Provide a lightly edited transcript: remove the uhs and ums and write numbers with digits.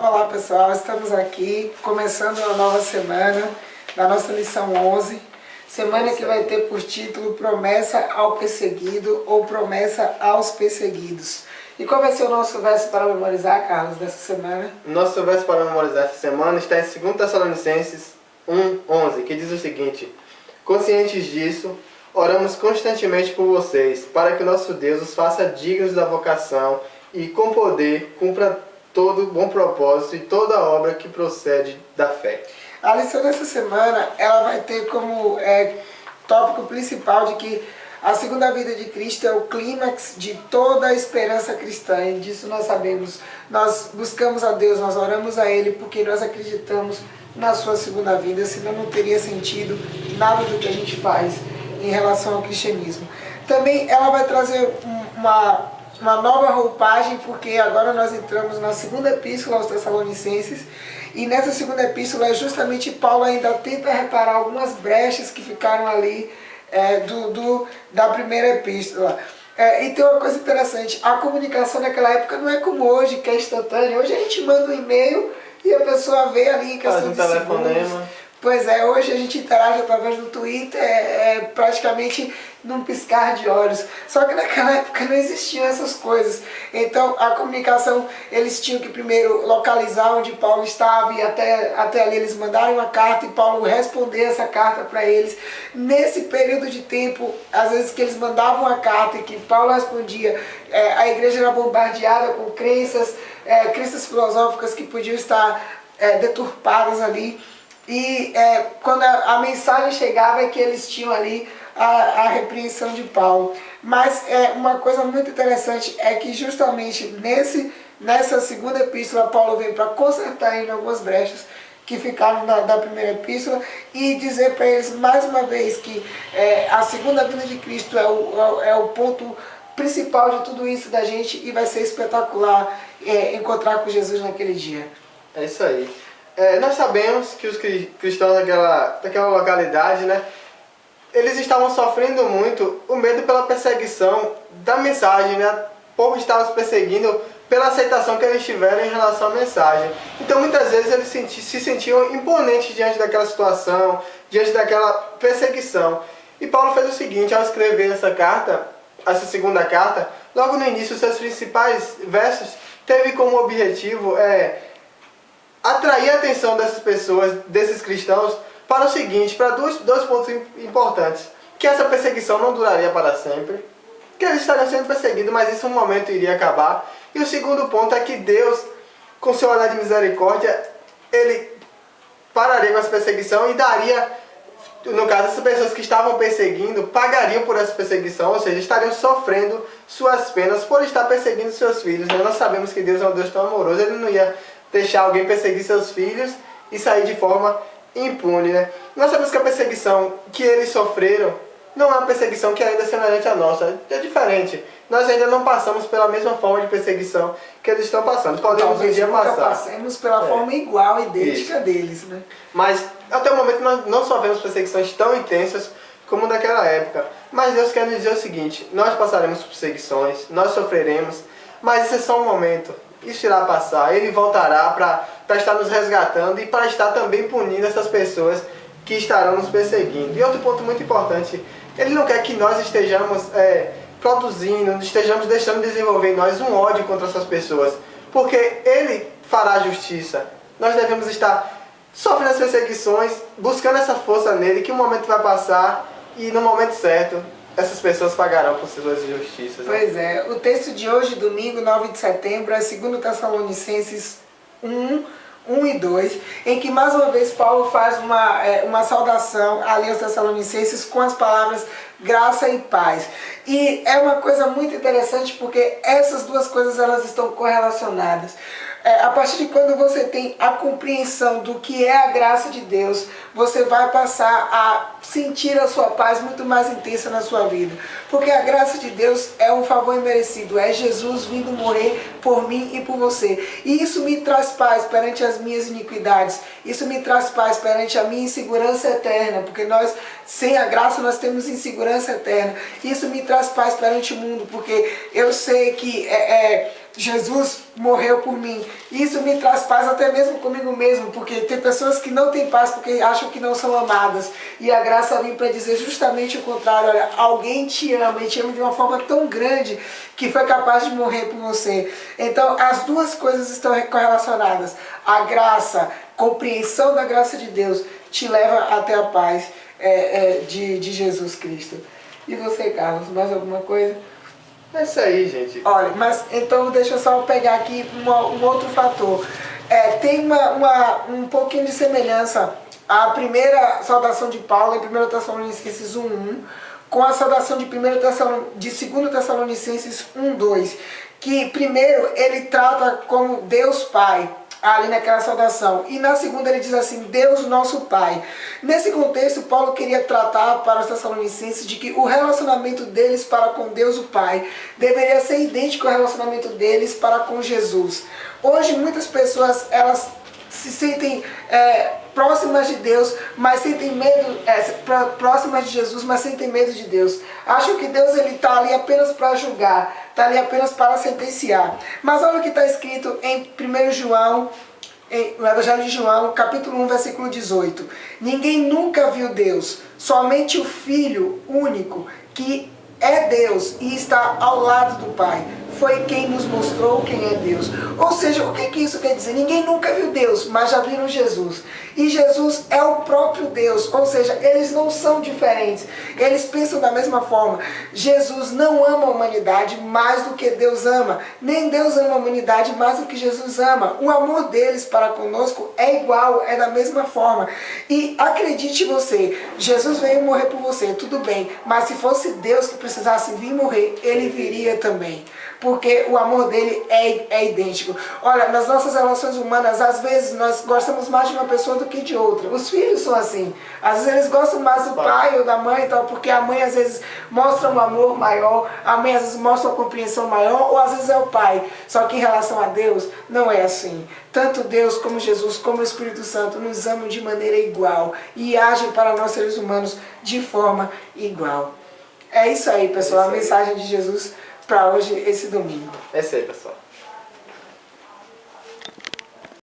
Olá pessoal, estamos aqui começando uma nova semana da nossa lição 11. Semana que vai ter por título Promessa ao Perseguido ou Promessa aos Perseguidos. E qual vai ser o nosso verso para memorizar, Carlos, dessa semana? Nosso verso para memorizar essa semana está em 2 Tessalonicenses 1:11, que diz o seguinte: conscientes disso, oramos constantemente por vocês, para que o nosso Deus os faça dignos da vocação e com poder cumpra todo bom propósito e toda obra que procede da fé. A lição dessa semana, ela vai ter como tópico principal de que a segunda vida de Cristo é o clímax de toda a esperança cristã, e disso nós sabemos. Nós buscamos a Deus, nós oramos a Ele porque nós acreditamos na sua segunda vida, senão não teria sentido nada do que a gente faz em relação ao cristianismo. Também ela vai trazer uma nova roupagem, porque agora nós entramos na segunda epístola aos Tessalonicenses, e nessa segunda epístola justamente Paulo ainda tenta reparar algumas brechas que ficaram ali da primeira epístola. E tem uma coisa interessante, a comunicação naquela época não é como hoje, que é instantânea. Hoje a gente manda um e-mail e a pessoa vê ali em questão de segundos. Pois é, hoje a gente interage através do Twitter, praticamente num piscar de olhos. Só que naquela época não existiam essas coisas. Então a comunicação, eles tinham que primeiro localizar onde Paulo estava, e até ali eles mandaram uma carta e Paulo responder essa carta para eles. Nesse período de tempo, às vezes que eles mandavam a carta e que Paulo respondia, a igreja era bombardeada com crenças filosóficas que podiam estar deturpadas ali. E quando a mensagem chegava é que eles tinham ali a repreensão de Paulo. Mas uma coisa muito interessante é que justamente nessa segunda epístola Paulo vem para consertar ainda algumas brechas que ficaram da primeira epístola e dizer para eles mais uma vez que a segunda vinda de Cristo é o ponto principal de tudo isso da gente, e vai ser espetacular encontrar com Jesus naquele dia. É isso aí. Nós sabemos que os cristãos daquela localidade, né, eles estavam sofrendo muito o medo pela perseguição da mensagem, né? O povo estava os perseguindo pela aceitação que eles tiveram em relação à mensagem. Então muitas vezes eles se sentiam imponentes diante daquela situação, diante daquela perseguição. E Paulo fez o seguinte, ao escrever essa segunda carta, logo no início, os seus principais versos teve como objetivo atrair a atenção dessas pessoas, desses cristãos, para o seguinte, para dois pontos importantes: que essa perseguição não duraria para sempre, que eles estariam sendo perseguidos, mas isso um momento iria acabar. E o segundo ponto é que Deus, com seu olhar de misericórdia, Ele pararia com essa perseguição e daria, no caso, essas pessoas que estavam perseguindo, pagariam por essa perseguição, ou seja, estariam sofrendo suas penas por estar perseguindo seus filhos. Nós sabemos que Deus é um Deus tão amoroso, Ele não ia deixar alguém perseguir seus filhos e sair de forma impune, né? Nós sabemos que a perseguição que eles sofreram não é uma perseguição que ainda é semelhante à nossa, é diferente. Nós ainda não passamos pela mesma forma de perseguição que eles estão passando. Podemos um dia passar. Passemos pela forma igual, idêntica deles, né? Mas até o momento nós não sofremos perseguições tão intensas como naquela época. Mas Deus quer nos dizer o seguinte: nós passaremos por perseguições, nós sofreremos, mas isso é só um momento. Isso irá passar, Ele voltará para estar nos resgatando e para estar também punindo essas pessoas que estarão nos perseguindo. E outro ponto muito importante, Ele não quer que nós estejamos produzindo, estejamos deixando desenvolver em nós um ódio contra essas pessoas, porque Ele fará justiça. Nós devemos estar sofrendo as perseguições, buscando essa força nele, que um momento vai passar e no momento certo essas pessoas pagarão por suas injustiças. Né? Pois é, o texto de hoje, domingo 9 de setembro, é 2 Tessalonicenses 1 e 2, em que mais uma vez Paulo faz uma saudação ali aos Tessalonicenses com as palavras graça e paz. E é uma coisa muito interessante porque essas duas coisas elas estão correlacionadas. A partir de quando você tem a compreensão do que é a graça de Deus, você vai passar a sentir a sua paz muito mais intensa na sua vida. Porque a graça de Deus é um favor imerecido, é Jesus vindo morrer por mim e por você. E isso me traz paz perante as minhas iniquidades, isso me traz paz perante a minha insegurança eterna, porque nós, sem a graça, nós temos insegurança eterna. Isso me traz paz perante o mundo, porque eu sei que Jesus morreu por mim. Isso me traz paz até mesmo comigo mesmo, porque tem pessoas que não têm paz porque acham que não são amadas. E a graça vem para dizer justamente o contrário. Olha, alguém te ama e te ama de uma forma tão grande que foi capaz de morrer por você. Então as duas coisas estão correlacionadas. A graça, compreensão da graça de Deus te leva até a paz de Jesus Cristo. E você, Carlos, mais alguma coisa? É isso aí, gente. Olha, mas então deixa eu só pegar aqui um outro fator. Tem um pouquinho de semelhança a primeira saudação de Paulo em 1 Tessalonicenses 1:1 com a saudação de 2 Tessalonicenses 1:2, que primeiro ele trata como Deus Pai, ali naquela saudação. E na segunda ele diz assim, Deus nosso Pai. Nesse contexto, Paulo queria tratar para os Tessalonicenses de que o relacionamento deles para com Deus o Pai deveria ser idêntico ao relacionamento deles para com Jesus. Hoje muitas pessoas, elas se sentem próximas de Deus, mas sentem medo, próximas de Jesus, mas sentem medo de Deus. Acham que Deus está ali apenas para julgar, está ali apenas para sentenciar. Mas olha o que está escrito em 1 João, no Evangelho de João, capítulo 1, versículo 18. Ninguém nunca viu Deus, somente o Filho único, que é Deus e está ao lado do Pai, foi quem nos mostrou quem é Deus. Ou seja, o que isso quer dizer? Ninguém nunca viu Deus, mas já viram Jesus. E Jesus é o próprio Deus, ou seja, eles não são diferentes. Eles pensam da mesma forma. Jesus não ama a humanidade mais do que Deus ama. Nem Deus ama a humanidade mais do que Jesus ama. O amor deles para conosco é igual, é da mesma forma. E acredite você, Jesus veio morrer por você, tudo bem. Mas se fosse Deus que precisasse vir morrer, ele viria também. Porque o amor dele é idêntico. Olha, nas nossas relações humanas, às vezes nós gostamos mais de uma pessoa do que de outra. Os filhos são assim. Às vezes eles gostam mais do pai ou da mãe, tal, porque a mãe às vezes mostra um amor maior, a mãe às vezes mostra uma compreensão maior, ou às vezes é o pai. Só que em relação a Deus, não é assim. Tanto Deus como Jesus, como o Espírito Santo, nos amam de maneira igual e agem para nós seres humanos de forma igual. É isso aí, pessoal. A mensagem de Jesus para hoje, esse domingo. É isso aí, pessoal.